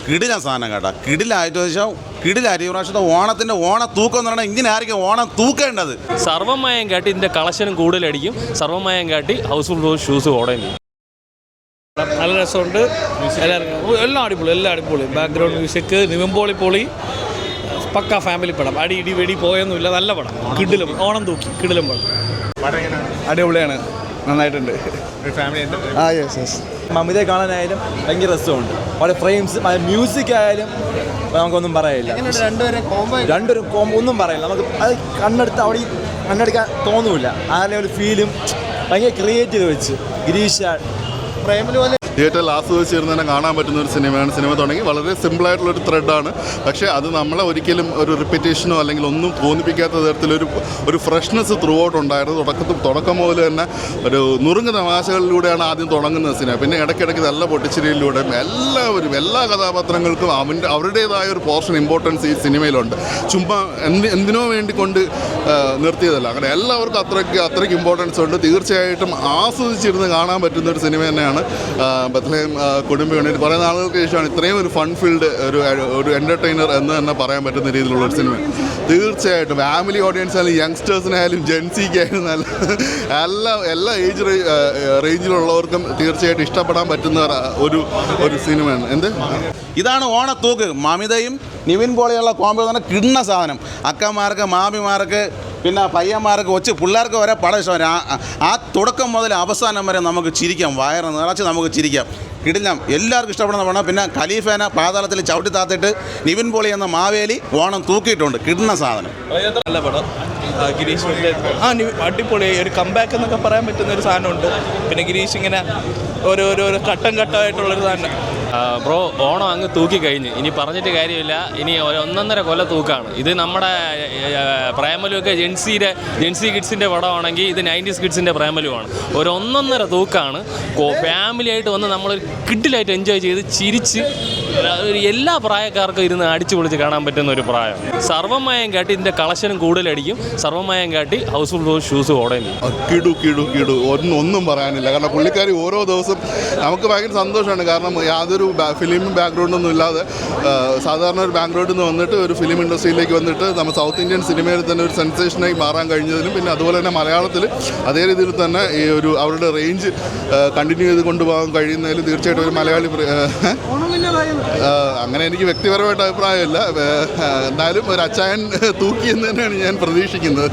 കിടില സാധനം കേട്ടോ. കിടിലായിട്ട് വെച്ചാൽ കിടിലായിട്ട് ഈ പ്രാവശ്യത്തെ ഓണത്തിൻ്റെ തൂക്കം എന്ന് പറഞ്ഞാൽ ഇങ്ങനെ ആയിരിക്കും ഓണം തൂക്കേണ്ടത്. സർവ്വമായം കാട്ടി ഇതിൻ്റെ കളക്ഷനും കൂടുതലടിക്കും. സർവ്വമായം കാട്ടി ഹൗസ്ഫുൾ ഷൂസ് ഓടേം ചെയ്യും. നല്ല രസമുണ്ട്. എല്ലാം അടിപൊളി ബാക്ക്ഗ്രൗണ്ട് മ്യൂസിക്, നിവിൻ പോളി പക്ക ഫാമിലി പടം. അടി ഇടി വെടി പോയൊന്നുമില്ല. നല്ല പടം. കിടിലം ഓണം തൂക്കി കിടിലം പടം. അടിപൊളിയാണ്, നന്നായിട്ടുണ്ട്. മമിതയെ കാണാനായാലും ഭയങ്കര രസമുണ്ട്. അവിടെ ഫ്രെയിംസ്, മ്യൂസിക് ആയാലും നമുക്കൊന്നും പറയില്ല. രണ്ടുപേരും കോംബോ ഒന്നും പറയില്ല. നമുക്ക് അത് കണ്ണെടുക്കാൻ തോന്നൂല. ആ ഒരു ഫീലും ഭയങ്കര ക്രിയേറ്റ് ചെയ്ത് വെച്ച് ഗിരീഷ് തിയേറ്ററിൽ ആസ്വദിച്ചിരുന്ന് തന്നെ കാണാൻ പറ്റുന്ന ഒരു സിനിമയാണ്. സിനിമ തുടങ്ങി വളരെ സിമ്പിളായിട്ടുള്ളൊരു ത്രെഡാണ്. പക്ഷേ അത് നമ്മളെ ഒരിക്കലും ഒരു റിപ്പീറ്റേഷനോ അല്ലെങ്കിൽ ഒന്നും തോന്നിപ്പിക്കാത്ത തരത്തിലൊരു ഫ്രഷ്നെസ് ത്രൂ ഔട്ട് ഉണ്ടായിരുന്നു. തുടക്കം മുതൽ തന്നെ ഒരു നുറുങ്ങ് തമാശകളിലൂടെയാണ് ആദ്യം തുടങ്ങുന്നത് സിനിമ. പിന്നെ ഇടയ്ക്കിടയ്ക്ക് നല്ല പൊട്ടിച്ചിരിയിലൂടെ എല്ലാ കഥാപാത്രങ്ങൾക്കും അവരുടേതായ ഒരു പോർഷൻ ഇമ്പോർട്ടൻസ് ഈ സിനിമയിലുണ്ട്. ചുമ്മാ എന്തിനോ വേണ്ടി കൊണ്ട് നിർത്തിയതല്ല. അങ്ങനെ എല്ലാവർക്കും അത്രയ്ക്ക് ഇമ്പോർട്ടൻസ് ഉണ്ട്. തീർച്ചയായിട്ടും ആസ്വദിച്ചിരുന്ന് കാണാൻ പറ്റുന്ന ഒരു സിനിമ തന്നെയാണ് ബത്ലഹേം കുടുംബ. കുറേ നാളുകൾക്ക് ശേഷമാണ് ഇത്രയും ഒരു ഫൺ ഫീൽഡ് ഒരു എൻ്റർടൈനർ എന്ന് തന്നെ പറയാൻ പറ്റുന്ന രീതിയിലുള്ള ഒരു സിനിമ. തീർച്ചയായിട്ടും ഫാമിലി ഓഡിയൻസ് ആയാലും യങ്സ്റ്റേഴ്സിനായാലും ജെൻസിക്കായാലും എല്ലാ ഏജ് റേഞ്ചിലുള്ളവർക്കും തീർച്ചയായിട്ടും ഇഷ്ടപ്പെടാൻ പറ്റുന്ന ഒരു സിനിമയാണ്. ഇതാണ് ഓണത്തൂക്ക്. മമിതയും നിവിൻ പോളിയുള്ള കോമ്പോ തന്നെ കിണ്ണ സാധനം. അക്കന്മാർക്ക്, മാമിമാർക്ക്, പിന്നെ പയ്യന്മാർക്ക്, പിള്ളേർക്ക് വരെ പടം ഇഷ്ടമാണ്. ആ തുടക്കം മുതൽ അവസാനം വരെ നമുക്ക് ചിരിക്കാം. വയറ് നിറച്ച് നമുക്ക് ചിരിക്കാം. കിടിലം, എല്ലാവർക്കും ഇഷ്ടപ്പെടുന്ന പടം. പിന്നെ ഖലീഫേനെ പാതാളത്തിൽ ചവിട്ടി താത്തിട്ട് നിവിൻ പോളി എന്ന മാവേലി ഓണം തൂക്കിയിട്ടുണ്ട്. കിടുന്ന സാധനം. നല്ല പടം. ഗിരീഷിൻ്റെ അടിപൊളി ഒരു കംബാക്ക് എന്നൊക്കെ പറയാൻ പറ്റുന്ന ഒരു സാധനമുണ്ട്. പിന്നെ ഗിരീഷ് ഇങ്ങനെ ഓരോ ഘട്ടമായിട്ടുള്ളൊരു സാധനം. ബ്രോ, ഓണം അങ്ങ് തൂക്കി കഴിഞ്ഞ് ഇനി പറഞ്ഞിട്ട് കാര്യമില്ല. ഇനി 1.5 കൊല്ല തൂക്കാണ് ഇത്. നമ്മുടെ പ്രേമലുവൊക്കെ ജെൻസി കിഡ്സിൻ്റെ പടമാണെങ്കിൽ ഇത് 90s കിഡ്സിൻ്റെ പ്രേമലുവാണ്. 1.5 തൂക്കാണ്. ഫാമിലിയായിട്ട് വന്ന് നമ്മൾ കിഡിലായിട്ട് എൻജോയ് ചെയ്ത് ചിരിച്ച് എല്ലാ പ്രായക്കാർക്കും ഇരുന്ന് അടിച്ചു പൊളിച്ച് കാണാൻ പറ്റുന്ന ഒരു പ്രായം. സർവ്വമായം കാട്ടി ഇതിൻ്റെ കളക്ഷനും കൂടുതലടിക്കും. സർവ്വമായം കാട്ടി ഹൗസ്ഫുൾ ഷൂസ് ഓടേം ചെയ്യും. കിടു ഒന്നും പറയാനില്ല. കാരണം പുള്ളിക്കാരി ഓരോ ദിവസം നമുക്ക് ഭയങ്കര സന്തോഷമാണ്. കാരണം യാതൊരു ഫിലിം ബാക്ക്ഗ്രൗണ്ടൊന്നും ഇല്ലാതെ സാധാരണ ഒരു ബാക്ക്ഗ്രൗണ്ടിൽ നിന്ന് വന്നിട്ട് ഒരു ഫിലിം ഇൻഡസ്ട്രിയിലേക്ക് വന്നിട്ട് നമ്മൾ സൗത്ത് ഇന്ത്യൻ സിനിമയിൽ തന്നെ ഒരു സെൻസേഷനായി മാറാൻ കഴിഞ്ഞതിലും പിന്നെ അതുപോലെ തന്നെ മലയാളത്തിൽ അതേ രീതിയിൽ തന്നെ ഈ അവരുടെ റേഞ്ച് കണ്ടിന്യൂ ചെയ്ത് കൊണ്ടുപോകാൻ കഴിയുന്നതിൽ തീർച്ചയായിട്ടും ഒരു മലയാളി അങ്ങനെ എനിക്ക് വ്യക്തിപരമായിട്ട് അഭിപ്രായമില്ല. എന്നാലും ഒരു അച്ചായൻ തൂക്കി എന്ന് തന്നെയാണ് ഞാൻ പ്രതീക്ഷിക്കുന്നത്.